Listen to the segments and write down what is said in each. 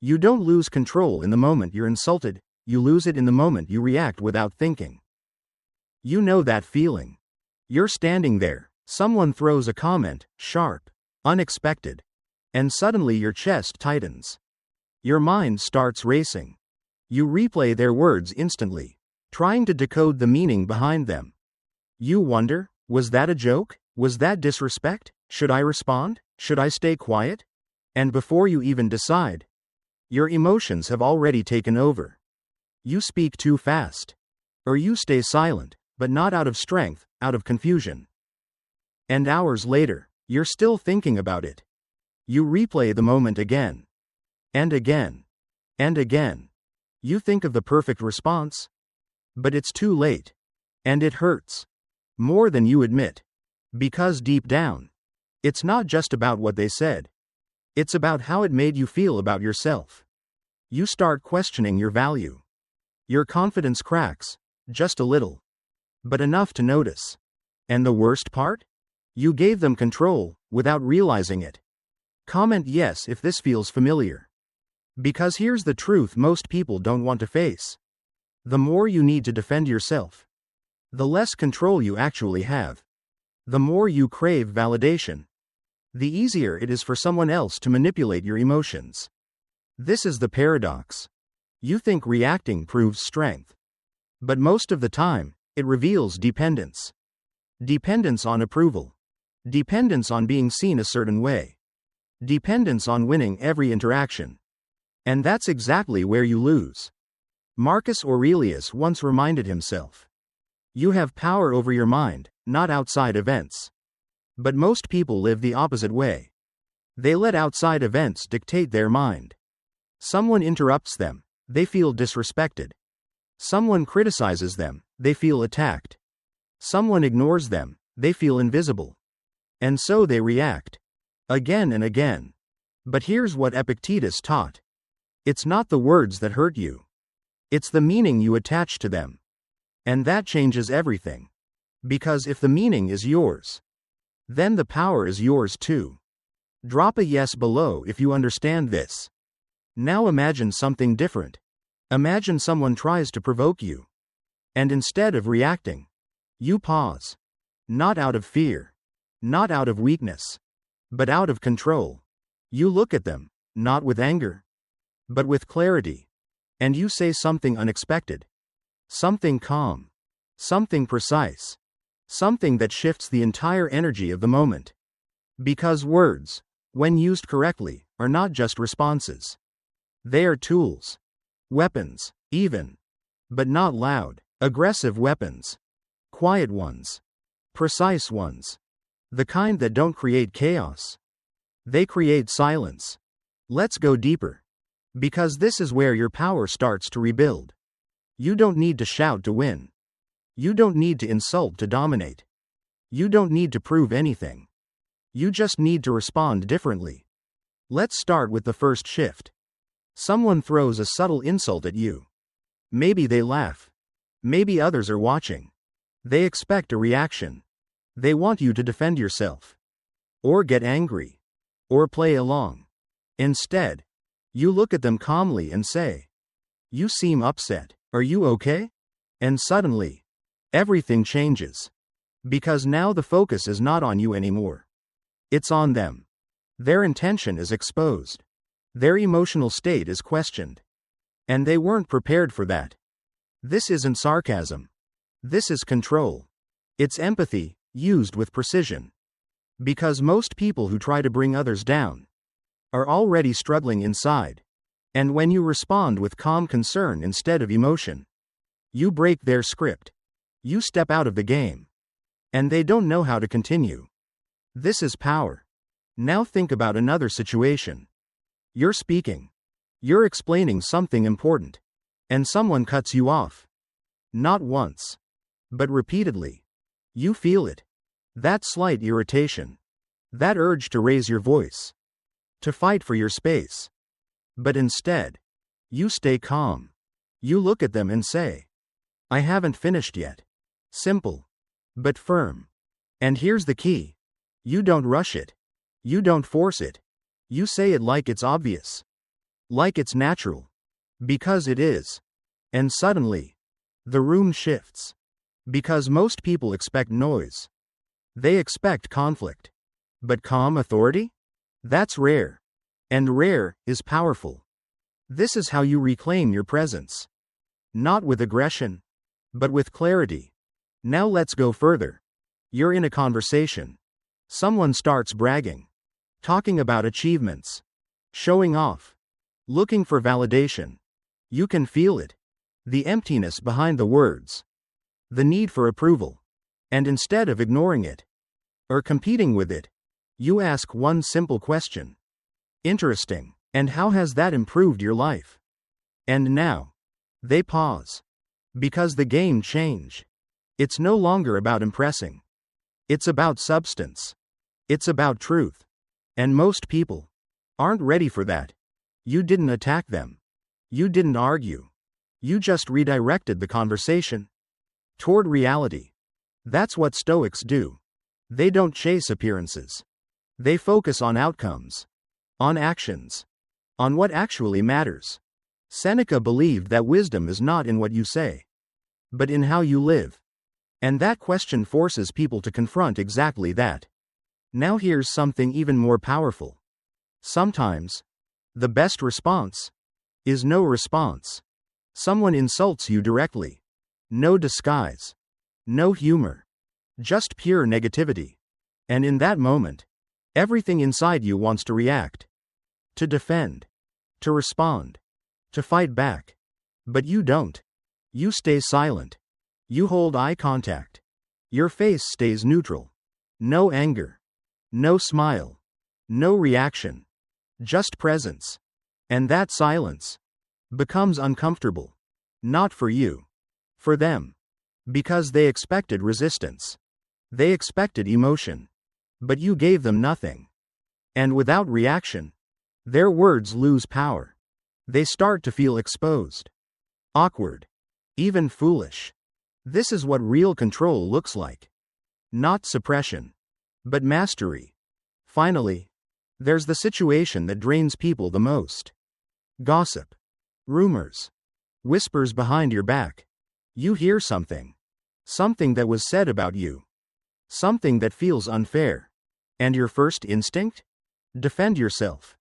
You don't lose control in the moment you're insulted, you lose it in the moment you react without thinking. You know that feeling. You're standing there, someone throws a comment, sharp, unexpected, and suddenly your chest tightens. Your mind starts racing. You replay their words instantly, trying to decode the meaning behind them. You wonder, was that a joke? Was that disrespect? Should I respond? Should I stay quiet? And before you even decide, your emotions have already taken over. You speak too fast. Or you stay silent, but not out of strength, out of confusion. And hours later, you're still thinking about it. You replay the moment again. And again. And again. You think of the perfect response. But it's too late. And it hurts. More than you admit. Because deep down, it's not just about what they said. It's about how it made you feel about yourself. You start questioning your value. Your confidence cracks, just a little. But enough to notice. And the worst part? You gave them control, without realizing it. Comment yes if this feels familiar. Because here's the truth most people don't want to face. The more you need to defend yourself, the less control you actually have. The more you crave validation, the easier it is for someone else to manipulate your emotions. This is the paradox. You think reacting proves strength. But most of the time, it reveals dependence. Dependence on approval. Dependence on being seen a certain way. Dependence on winning every interaction. And that's exactly where you lose. Marcus Aurelius once reminded himself, you have power over your mind, not outside events. But most people live the opposite way. They let outside events dictate their mind. Someone interrupts them, they feel disrespected. Someone criticizes them, they feel attacked. Someone ignores them, they feel invisible. And so they react. Again and again. But here's what Epictetus taught. It's not the words that hurt you. It's the meaning you attach to them. And that changes everything. Because if the meaning is yours, then the power is yours too. Drop a yes below if you understand this. Now imagine something different. Imagine someone tries to provoke you. And instead of reacting, you pause. Not out of fear. Not out of weakness. But out of control. You look at them, not with anger, but with clarity. And you say something unexpected. Something calm. Something precise. Something that shifts the entire energy of the moment. Because words, when used correctly, are not just responses. They are tools. Weapons, even. But not loud, aggressive weapons. Quiet ones. Precise ones. The kind that don't create chaos. They create silence. Let's go deeper. Because this is where your power starts to rebuild. You don't need to shout to win. You don't need to insult to dominate. You don't need to prove anything. You just need to respond differently. Let's start with the first shift. Someone throws a subtle insult at you. Maybe they laugh. Maybe others are watching. They expect a reaction. They want you to defend yourself. Or get angry. Or play along. Instead, you look at them calmly and say, you seem upset. Are you okay? And suddenly, everything changes. Because now the focus is not on you anymore. It's on them. Their intention is exposed. Their emotional state is questioned. And they weren't prepared for that. This isn't sarcasm. This is control. It's empathy, used with precision. Because most people who try to bring others down are already struggling inside. And when you respond with calm concern instead of emotion, you break their script. You step out of the game. And they don't know how to continue. This is power. Now think about another situation. You're speaking. You're explaining something important. And someone cuts you off. Not once, but repeatedly. You feel it. That slight irritation. That urge to raise your voice. To fight for your space. But instead, you stay calm. You look at them and say, I haven't finished yet. Simple. But firm. And here's the key. You don't rush it. You don't force it. You say it like it's obvious. Like it's natural. Because it is. And suddenly, the room shifts. Because most people expect noise. They expect conflict. But calm authority? That's rare. And rare is powerful. This is how you reclaim your presence. Not with aggression, but with clarity. Now let's go further. You're in a conversation. Someone starts bragging. Talking about achievements. Showing off. Looking for validation. You can feel it. The emptiness behind the words. The need for approval. And instead of ignoring it, or competing with it, you ask one simple question. Interesting. And how has that improved your life? And now, they pause. Because the game changed. It's no longer about impressing. It's about substance. It's about truth. And most people aren't ready for that. You didn't attack them. You didn't argue. You just redirected the conversation toward reality. That's what Stoics do. They don't chase appearances. They focus on outcomes, on actions, on what actually matters. Seneca believed that wisdom is not in what you say, but in how you live. And that question forces people to confront exactly that. Now here's something even more powerful. Sometimes, the best response is no response. Someone insults you directly. No disguise. No humor. Just pure negativity. And in that moment, everything inside you wants to react. To defend. To respond. To fight back. But you don't. You stay silent. You hold eye contact. Your face stays neutral. No anger. No smile. No reaction. Just presence. And that silence becomes uncomfortable. Not for you. For them. Because they expected resistance. They expected emotion. But you gave them nothing. And without reaction, their words lose power. They start to feel exposed. Awkward. Even foolish. This is what real control looks like. Not suppression. But mastery. Finally, there's the situation that drains people the most. Gossip. Rumors. Whispers behind your back. You hear something. Something that was said about you. Something that feels unfair. And your first instinct? Defend yourself.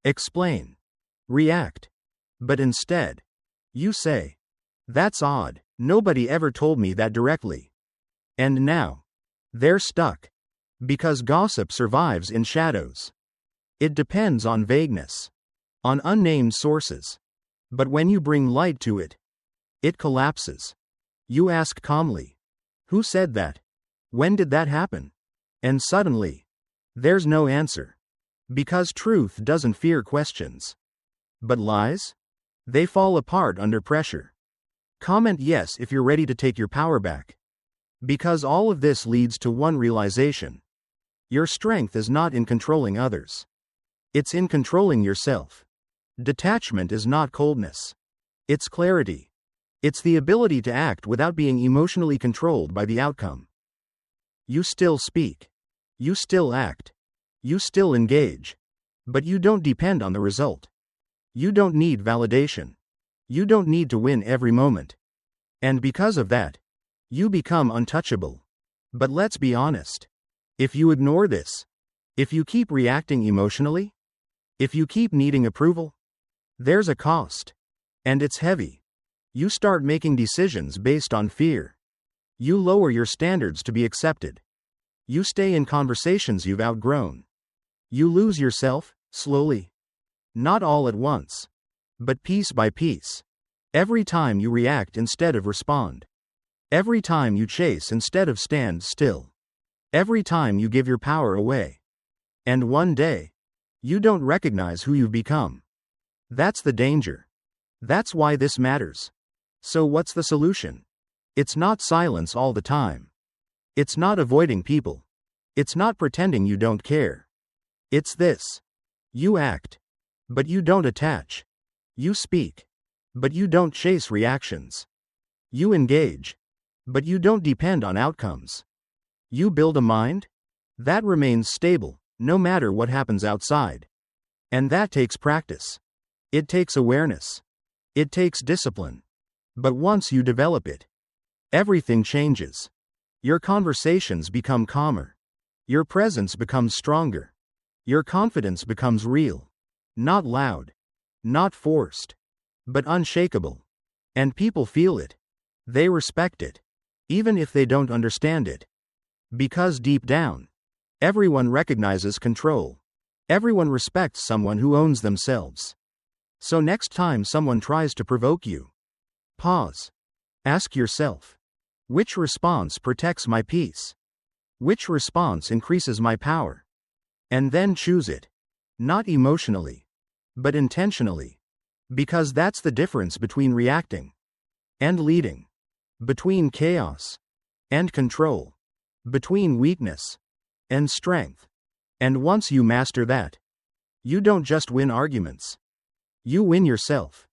Explain. React. But instead, you say, "That's odd, nobody ever told me that directly." And now, they're stuck. Because gossip survives in shadows. It depends on vagueness. On unnamed sources. But when you bring light to it, it collapses. You ask calmly, "Who said that? When did that happen?" And suddenly, there's no answer. Because truth doesn't fear questions. But lies? They fall apart under pressure. Comment yes if you're ready to take your power back. Because all of this leads to one realization. Your strength is not in controlling others. It's in controlling yourself. Detachment is not coldness. It's clarity. It's the ability to act without being emotionally controlled by the outcome. You still speak. You still act. You still engage. But you don't depend on the result. You don't need validation. You don't need to win every moment. And because of that, you become untouchable. But let's be honest. If you ignore this, if you keep reacting emotionally, if you keep needing approval, there's a cost. And it's heavy. You start making decisions based on fear. You lower your standards to be accepted. You stay in conversations you've outgrown. You lose yourself, slowly. Not all at once. But piece by piece. Every time you react instead of respond. Every time you chase instead of stand still. Every time you give your power away. And one day, you don't recognize who you've become. That's the danger. That's why this matters. So what's the solution? It's not silence all the time. It's not avoiding people. It's not pretending you don't care. It's this. You act. But you don't attach. You speak. But you don't chase reactions. You engage. But you don't depend on outcomes. You build a mind that remains stable, no matter what happens outside. And that takes practice. It takes awareness. It takes discipline. But once you develop it, everything changes. Your conversations become calmer. Your presence becomes stronger. Your confidence becomes real. Not loud. Not forced. But unshakable. And people feel it. They respect it. Even if they don't understand it. Because deep down, everyone recognizes control. Everyone respects someone who owns themselves. So next time someone tries to provoke you, pause. Ask yourself, which response protects my peace? Which response increases my power? And then choose it. Not emotionally, but intentionally. Because that's the difference between reacting and leading. Between chaos and control. Between weakness and strength. And once you master that, you don't just win arguments. You win yourself.